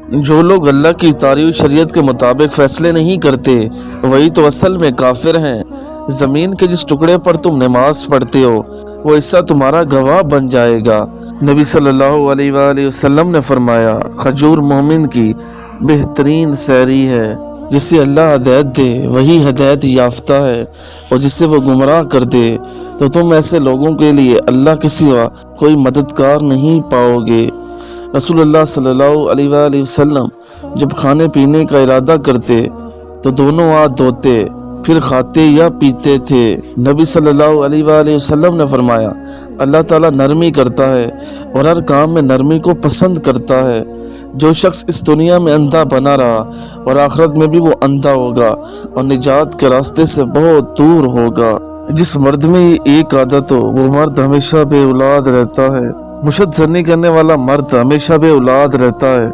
जो लोग अल्लाह की उतारी हुई शरीयत के मुताबिक फैसले नहीं करते वही तो असल में काफिर हैं। ज़मीन के जिस टुकड़े पर तुम नमाज पढ़ते हो वो हिस्सा तुम्हारा गवाह बन जाएगा। नबी सल्लल्लाहु अलैहि वसल्लम ने फरमाया, खजूर मोमिन की बेहतरीन सैरी है। जिसे अल्लाह हदायत दे वही हदायत याफ्ता है, और जिसे वो गुमराह कर दे तो तुम ऐसे लोगों के लिए अल्लाह के सिवा कोई मददगार नहीं पाओगे। रसूलुल्लाह सल्लल्लाहु अलैहि वसल्लम जब खाने पीने का इरादा करते तो दोनों हाथ धोते फिर खाते या पीते थे। नबी सल्लल्लाहु अलैहि वसल्लम ने फरमाया, अल्लाह ताला नरमी करता है और हर काम में नरमी को पसंद करता है। जो शख्स इस दुनिया में अंधा बना रहा और आखिरत में भी वो अंधा होगा और निजात के रास्ते से बहुत दूर होगा। जिस मर्द में ये एक आदत हो वो मर्द हमेशा बे औलाद रहता है। मुशद जन्नी करने वाला मर्द हमेशा बे औलाद रहता है।